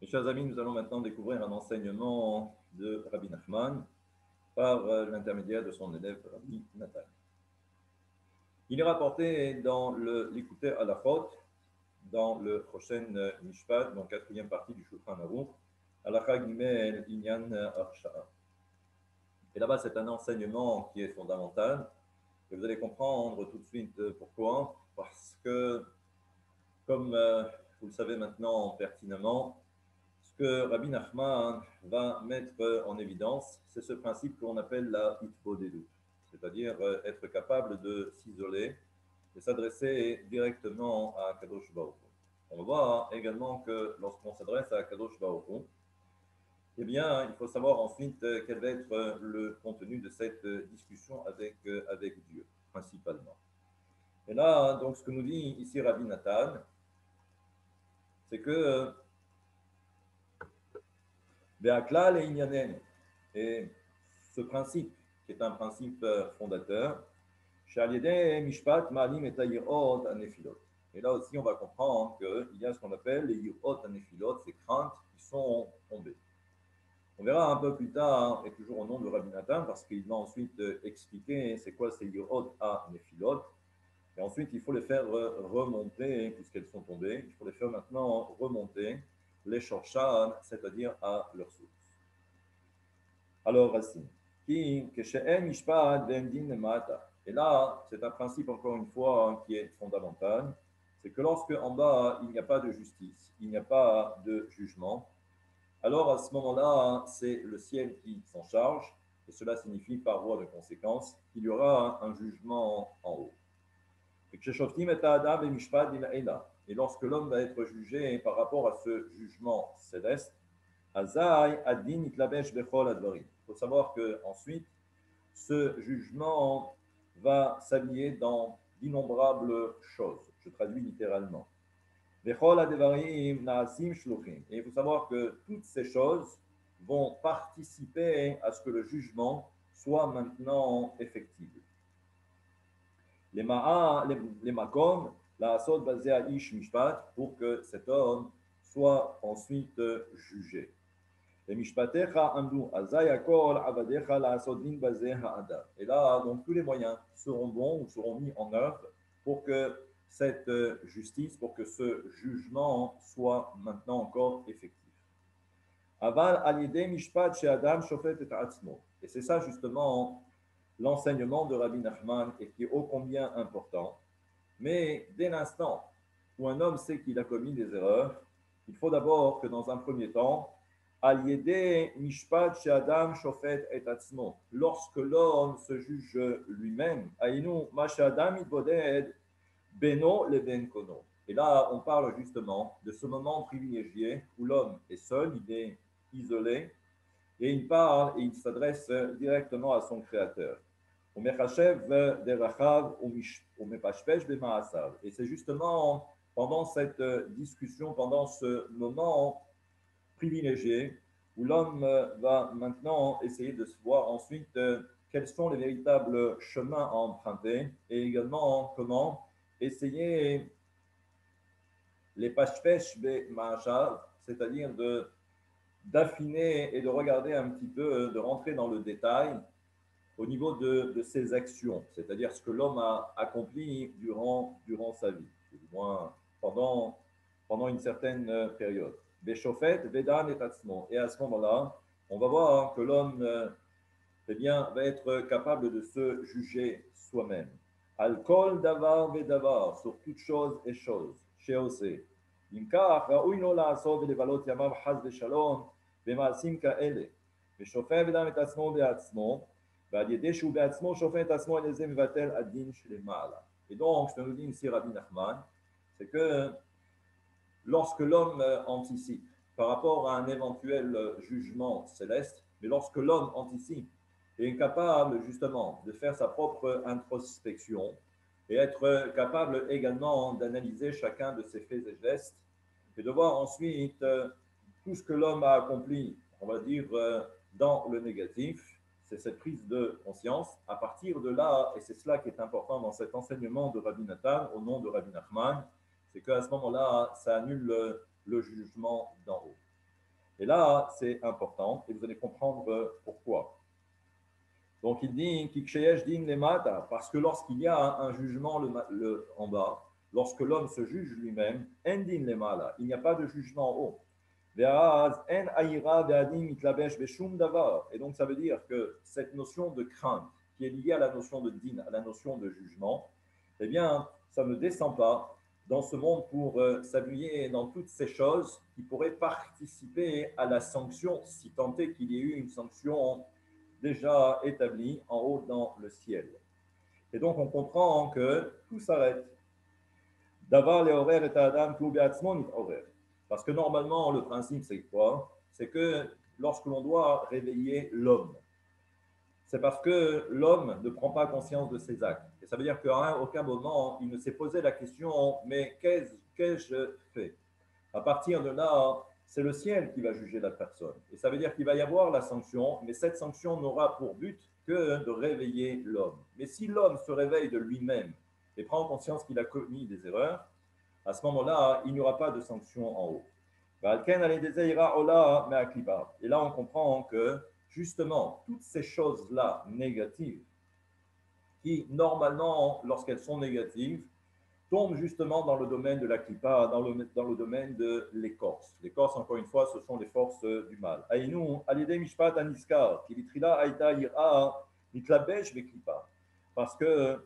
Mes chers amis, nous allons maintenant découvrir un enseignement de Rabbi Nachman par l'intermédiaire de son élève Rabbi Nathan. Il est rapporté dans l'Écouter à la faute, dans le prochain Mishpat, dans la quatrième partie du Shulchan Aruch, Halakha Gimel Inyan Arsha'a. Et là-bas, c'est un enseignement qui est fondamental, et vous allez comprendre tout de suite pourquoi. Parce que, comme vous le savez maintenant pertinemment, ce que Rabbi Nachman va mettre en évidence, c'est ce principe qu'on appelle la hitbodedut, c'est-à-dire être capable de s'isoler et s'adresser directement à Kadosh Baruch Hu. On va voir également que lorsqu'on s'adresse à Kadosh Baruch Hu, eh bien, il faut savoir ensuite quel va être le contenu de cette discussion avec Dieu, principalement. Et là, donc, ce que nous dit ici Rabbi Nathan, c'est que Be'aklal et Inyanen, et ce principe, qui est un principe fondateur, Shaliede Mishpat Ma'alim et Yirot Anefilot. Et là aussi, on va comprendre qu'il y a ce qu'on appelle les Yirot Anefilot, ces craintes qui sont tombées. On verra un peu plus tard, et toujours au nom de Rabbi Nathan, parce qu'il va ensuite expliquer c'est quoi ces Yirot Anefilot. Et ensuite, il faut les faire remonter, puisqu'elles sont tombées, il faut les faire maintenant remonter, les Shorshan, c'est-à-dire à leur source. Alors, Racine. Et là, c'est un principe, encore une fois, qui est fondamental. C'est que lorsque en bas, il n'y a pas de justice, il n'y a pas de jugement, alors à ce moment-là, c'est le ciel qui s'en charge. Et cela signifie, par voie de conséquence, qu'il y aura un jugement en haut. Et lorsque l'homme va être jugé par rapport à ce jugement céleste, il faut savoir qu'ensuite, ce jugement va s'habiller dans d'innombrables choses. Je traduis littéralement. Et il faut savoir que toutes ces choses vont participer à ce que le jugement soit maintenant effectif. Les makom, la asod basée à ish mishpat, pour que cet homme soit ensuite jugé. Et là, donc, tous les moyens seront bons ou seront mis en œuvre pour que cette justice, pour que ce jugement soit maintenant encore effectif. Et c'est ça justement l'enseignement de Rabbi Nachman et qui est ô combien important. Mais dès l'instant où un homme sait qu'il a commis des erreurs, il faut d'abord que dans un premier temps, lorsque l'homme se juge lui-même, et là, on parle justement de ce moment privilégié où l'homme est seul, il est isolé, et il parle et il s'adresse directement à son Créateur. Et c'est justement pendant cette discussion, pendant ce moment privilégié, où l'homme va maintenant essayer de se voir ensuite quels sont les véritables chemins à emprunter et également comment essayer les pashpesh be ma'ashav, c'est-à-dire d'affiner et de regarder un petit peu, de rentrer dans le détail au niveau de ses actions, c'est-à-dire ce que l'homme a accompli durant sa vie, ou du moins pendant une certaine période. Beshofet, Vedan et Tatsmo. Et à ce moment-là, on va voir que l'homme eh bien, va être capable de se juger soi-même. Al kol davar vedavar, sur toute chose et chose. Sheose. אם כך, ראוי לו לעשות ולבלות ימיו חס ושלום במעשים כאלה. ושופט אדם את עצמו בעצמו, ועל ידי שהוא בעצמו שופט את עצמו, על ידי זה מבטל הדין שלמעלה. Et donc, ce que nous dit ici Rabbi Nachman, c'est que lorsque l'homme anticipe par rapport à un éventuel jugement céleste, mais lorsque l'homme anticipe et est capable justement de faire sa propre introspection et être capable également d'analyser chacun de ses faits et gestes et de voir ensuite tout ce que l'homme a accompli, on va dire, dans le négatif, c'est cette prise de conscience. À partir de là, et c'est cela qui est important dans cet enseignement de Rabbi Nathan, au nom de Rabbi Nachman, c'est qu'à ce moment-là, ça annule le jugement d'en haut. Et là, c'est important et vous allez comprendre pourquoi. Donc il dit parce que lorsqu'il y a un jugement en bas, lorsque l'homme se juge lui-même, il n'y a pas de jugement en haut. Et donc ça veut dire que cette notion de crainte qui est liée à la notion de din, à la notion de jugement, eh bien, ça ne descend pas dans ce monde pour s'appuyer dans toutes ces choses qui pourraient participer à la sanction, si tant est qu'il y ait eu une sanction déjà établie en haut dans le ciel. Et donc on comprend que tout s'arrête. D'avoir les horaires et Adam horaire. Parce que normalement, le principe, c'est quoi? C'est que lorsque l'on doit réveiller l'homme, c'est parce que l'homme ne prend pas conscience de ses actes. Et ça veut dire qu'à aucun moment, il ne s'est posé la question, mais qu'ai-je fait? À partir de là, c'est le ciel qui va juger la personne. Et ça veut dire qu'il va y avoir la sanction, mais cette sanction n'aura pour but que de réveiller l'homme. Mais si l'homme se réveille de lui-même et prend conscience qu'il a commis des erreurs, à ce moment-là, il n'y aura pas de sanction en haut. Et là, on comprend que justement, toutes ces choses-là négatives, qui normalement, lorsqu'elles sont négatives, tombent justement dans le domaine de la klipa, dans le domaine de l'écorce. L'écorce, encore une fois, ce sont les forces du mal. Parce que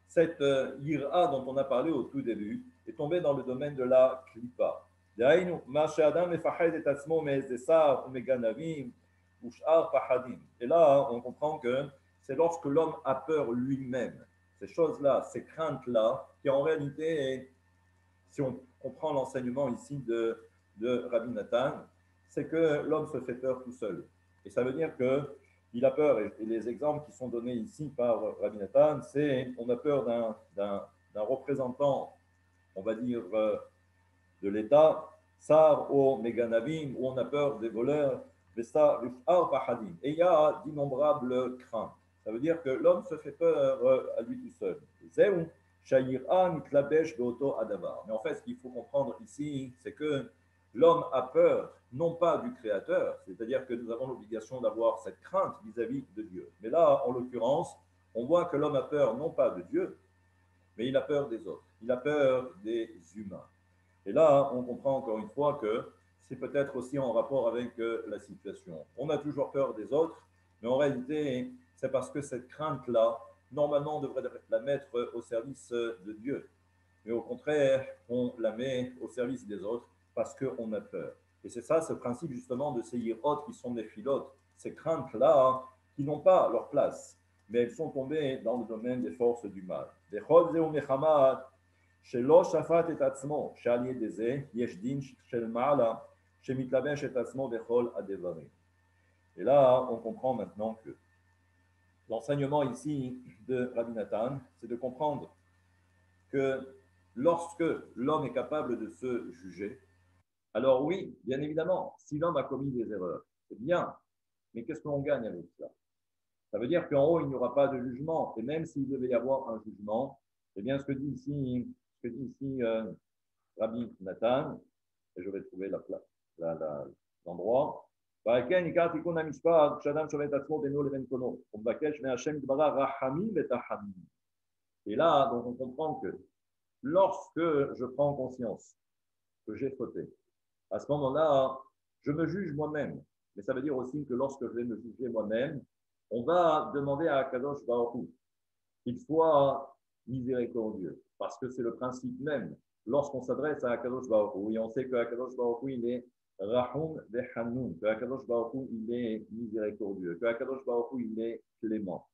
cette ira dont on a parlé au tout début est tombée dans le domaine de la klipa. Et là, on comprend que c'est lorsque l'homme a peur lui-même. Ces choses-là, ces craintes-là, qui en réalité, si on comprend l'enseignement ici de Rabbi Nathan, c'est que l'homme se fait peur tout seul. Et ça veut dire qu'il a peur, et les exemples qui sont donnés ici par Rabbi Nathan, c'est on a peur d'un représentant, on va dire, de l'État, Sar ou Meganavim, où on a peur des voleurs, et il y a d'innombrables craintes. Ça veut dire que l'homme se fait peur à lui tout seul. Mais en fait, ce qu'il faut comprendre ici, c'est que l'homme a peur, non pas du Créateur, c'est-à-dire que nous avons l'obligation d'avoir cette crainte vis-à-vis de Dieu. Mais là, en l'occurrence, on voit que l'homme a peur non pas de Dieu, mais il a peur des autres. Il a peur des humains. Et là, on comprend encore une fois que c'est peut-être aussi en rapport avec la situation. On a toujours peur des autres, mais en réalité, c'est parce que cette crainte-là, normalement, on devrait la mettre au service de Dieu. Mais au contraire, on la met au service des autres parce qu'on a peur. Et c'est ça, ce principe justement de ces hirotes qui sont des philotes, ces craintes-là qui n'ont pas leur place, mais elles sont tombées dans le domaine des forces du mal. שלא שפט את עצמו, שעל ידי זה יש דין של מעלה שמתלבש את עצמו בכל הדברים. Et là, on comprend maintenant que l'enseignement ici de Rabbi Nathan, c'est de comprendre que lorsque l'homme est capable de se juger, alors oui, bien évidemment, si l'homme a commis des erreurs, c'est bien, mais qu'est-ce qu'on gagne avec ça? Ça veut dire qu'en haut, il n'y aura pas de jugement, et même s'il devait y avoir un jugement, c'est bien ce que dit ici Rabbi Nathan, et je vais trouver l'endroit. Et là, donc on comprend que lorsque je prends conscience que j'ai fauté, à ce moment-là, je me juge moi-même. Mais ça veut dire aussi que lorsque je vais me juger moi-même, on va demander à Kadosh Baruch Hu qu'il soit miséricordieux, parce que c'est le principe même. Lorsqu'on s'adresse à Akadosh Baruch Hu, et on sait que Akadosh Baruch Hu, il est Rahum Vechanoun, que Akadosh Baruch Hu, il est miséricordieux, que Akadosh Baruch Hu, il est clément.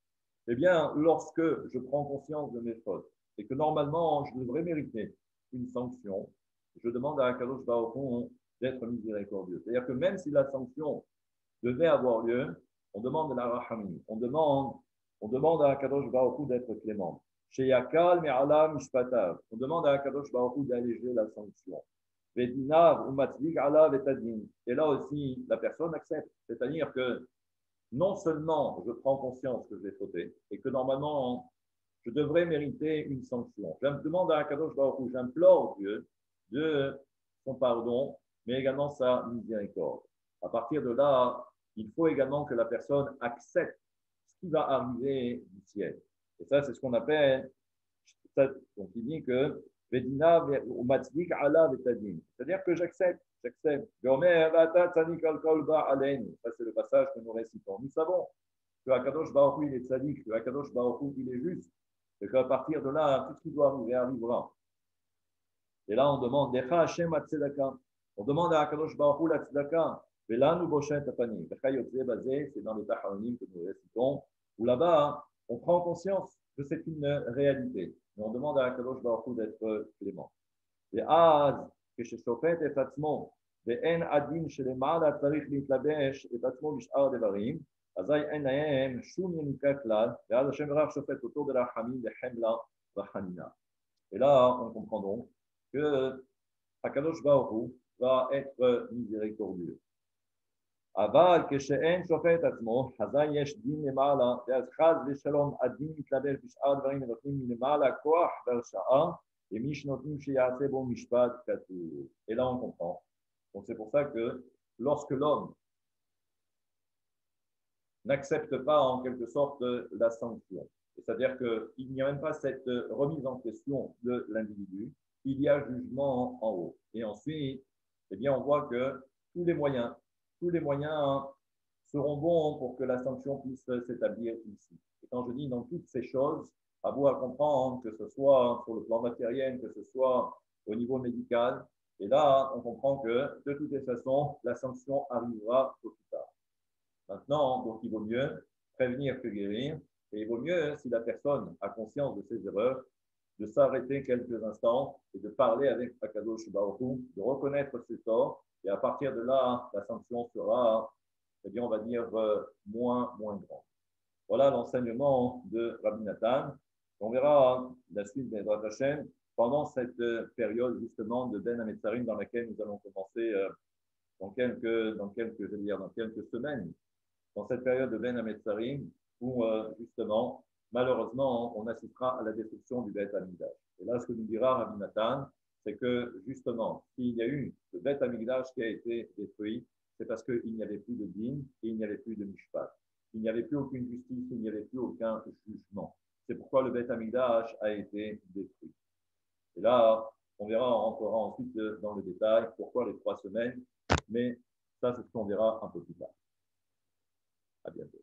Eh bien, lorsque je prends conscience de mes fautes, et que normalement, je devrais mériter une sanction, je demande à Akadosh Baruch Hu d'être miséricordieux. C'est-à-dire que même si la sanction devait avoir lieu, on demande la Rahamim, on demande à Akadosh Baruch Hu d'être clément. Chez Yakal, Me'ala, Mishpatav. On demande à Akadosh Baruch Hu d'alléger la sanction. Vedinav, Umatzlik, Ala, Vetadin. Et là aussi, la personne accepte. C'est-à-dire que non seulement je prends conscience que j'ai fauté et que normalement, je devrais mériter une sanction. Je demande à Akadosh Baruch Hu, j'implore Dieu de son pardon, mais également sa miséricorde. À partir de là, il faut également que la personne accepte ce qui va arriver du ciel. Et ça, c'est ce qu'on appelle, donc il dit que Vedina ou Matzdik ala Vetadin. C'est-à-dire que j'accepte. Ça, c'est le passage que nous récitons. Nous savons que Akadosh Baruch Hu, il est tzaddik, que Akadosh Baruch Hu, il est juste, et qu'à partir de là, tout ce qui doit arriver arrivera. Et là, on demande, Lecha Hashem Atzedaka. On demande à Akadosh Baruch Hu la tzedaka. Velanu Boshen Tapanim. C'est dans les Taharonim que nous récitons, où là-bas, on prend conscience que c'est une réalité. Mais on demande à Akadosh Baruch Hu d'être clément. Et Az, que chez Shofet et Tatzmo, ואין עדין שלמעלה צריך להתלבש את עצמו בשאר הדברים, אזי אין להם שום יניקה כלל, ואז השם ירח שופט אותו ברחמים לחמלה וחנינה. Et là, on comprend donc que Akadosh Baruch Hu va être miséricordieux. אבל כשאין שופט עצמו, אזי יש דין למעלה, ואז חס ושלום הדין מתלבש בשאר הדברים ונותנים מלמעלה כוח והרשעה, למי שנותנים שיעשה בו משפט כתוב. Et là, on comprend. Donc, c'est pour ça que lorsque l'homme n'accepte pas en quelque sorte la sanction, c'est-à-dire qu'il n'y a même pas cette remise en question de l'individu, il y a jugement en haut. Et ensuite, eh bien, on voit que tous les moyens seront bons pour que la sanction puisse s'établir ici. Et quand je dis dans toutes ces choses, à vous à comprendre que ce soit sur le plan matériel, que ce soit au niveau médical, et là, on comprend que de toutes les façons, la sanction arrivera tôt ou tard. Maintenant, donc il vaut mieux prévenir que guérir, et il vaut mieux, si la personne a conscience de ses erreurs, de s'arrêter quelques instants et de parler avec Akadosh Baruch Hu, de reconnaître ses torts, et à partir de là, la sanction sera, eh bien, on va dire, moins grande. Voilà l'enseignement de Rabbi Nathan. On verra la suite des Bezrat Hashem pendant cette période justement de Ben Hametzarim dans laquelle nous allons commencer dans quelques semaines, dans cette période de Ben Hametzarim où justement, malheureusement, on assistera à la destruction du Beth Amikdash. Et là, ce que nous dira Rabbi Nathan, c'est que justement, s'il y a eu le Beth Amikdash qui a été détruit, c'est parce qu'il n'y avait plus de din et il n'y avait plus de mishpat. Il n'y avait plus aucune justice, il n'y avait plus aucun jugement. C'est pourquoi le Beth Amikdash a été détruit. Et là, on verra, on rentrera ensuite dans le détail pourquoi les 3 semaines, mais ça, c'est ce qu'on verra un peu plus tard. À bientôt.